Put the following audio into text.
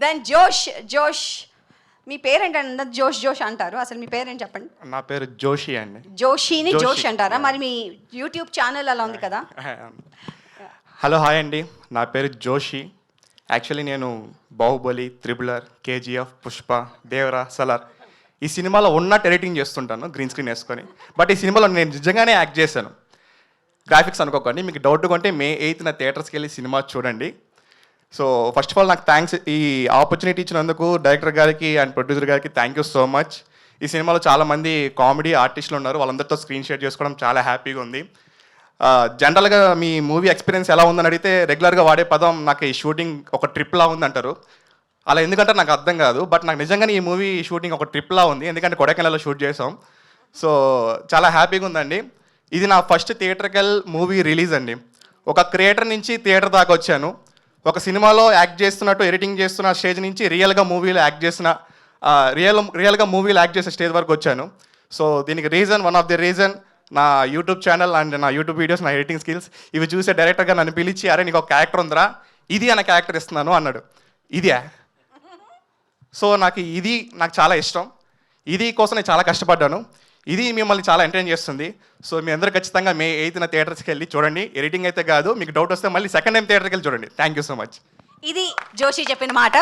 Then జోష్ మీ పేరేంటంటే జోష్ అంటారు, అసలు మీ పేరేంటి చెప్పండి. నా పేరు జోషి అండి. జోషిని జోష్ అంటారా? మరి మీ యూట్యూబ్ ఛానల్ అలా ఉంది కదా. హలో హాయ్ అండి, నా పేరు జోషి. యాక్చువల్లీ నేను బాహుబలి, త్రిబులర్, కేజీఎఫ్, పుష్ప, దేవరా, సలార్ ఈ సినిమాలో ఉన్నట్టు ఎడిటింగ్ చేస్తుంటాను గ్రీన్ స్క్రీన్ వేసుకొని. బట్ ఈ సినిమాలో నేను నిజంగానే యాక్ట్ చేశాను. గ్రాఫిక్స్ అనుకోకండి. మీకు డౌట్ కొంటే May 8న థియేటర్స్కి వెళ్ళి సినిమా చూడండి. సో ఫస్ట్ ఆఫ్ ఆల్ నాకు థ్యాంక్స్, ఈ ఆపర్చునిటీ ఇచ్చినందుకు డైరెక్టర్ గారికి అండ్ ప్రొడ్యూసర్ గారికి థ్యాంక్ యూ సో మచ్. ఈ సినిమాలో చాలామంది కామెడీ ఆర్టిస్టులు ఉన్నారు, వాళ్ళందరితో స్క్రీన్ షేర్ చేసుకోవడం చాలా హ్యాపీగా ఉంది. జనరల్గా మీ మూవీ ఎక్స్పీరియన్స్ ఎలా ఉందని అడిగితే రెగ్యులర్గా వాడే పదం నాకు ఈ షూటింగ్ ఒక ట్రిప్లా ఉందంటారు. అలా ఎందుకంటే నాకు అర్థం కాదు, బట్ నాకు నిజంగానే ఈ మూవీ షూటింగ్ ఒక ట్రిప్లా ఉంది, ఎందుకంటే కొడైకెనాల్లో షూట్ చేసాం. సో చాలా హ్యాపీగా ఉందండి. ఇది నా ఫస్ట్ థియేటర్కల్ మూవీ రిలీజ్ అండి. ఒక క్రియేటర్ నుంచి థియేటర్ దాకా వచ్చాను. ఒక సినిమాలో యాక్ట్ చేస్తున్నట్టు ఎడిటింగ్ చేస్తున్న స్టేజ్ నుంచి రియల్గా మూవీలో యాక్ట్ చేసిన రియల్గా మూవీలో యాక్ట్ చేసే స్టేజ్ వరకు వచ్చాను. సో దీనికి వన్ ఆఫ్ ది రీజన్ నా యూట్యూబ్ ఛానల్ అండ్ నా యూట్యూబ్ వీడియోస్, నా ఎడిటింగ్ స్కిల్స్. ఇవి చూసే డైరెక్టర్గా నన్ను పిలిచి, అరే నీకు ఒక క్యారెక్టర్ ఉందిరా, ఇది అన్న క్యారెక్టర్ ఇస్తున్నాను అన్నాడు. ఇదే. సో నాకు చాలా ఇష్టం. ఇది కోసం నేను చాలా కష్టపడ్డాను. ఇది మిమ్మల్ని చాలా ఎంటర్టైన్ చేస్తుంది. సో మీ అందరూ ఖచ్చితంగా May 8న థియేటర్స్కి వెళ్ళి చూడండి. ఎడిటింగ్ అయితే కాదు, మీకు డౌట్ వస్తే మళ్ళీ సెకండ్ టైం థియేటర్కి వెళ్ళి చూడండి. Thank you so much. ఇది జోషి చెప్పిన మాట.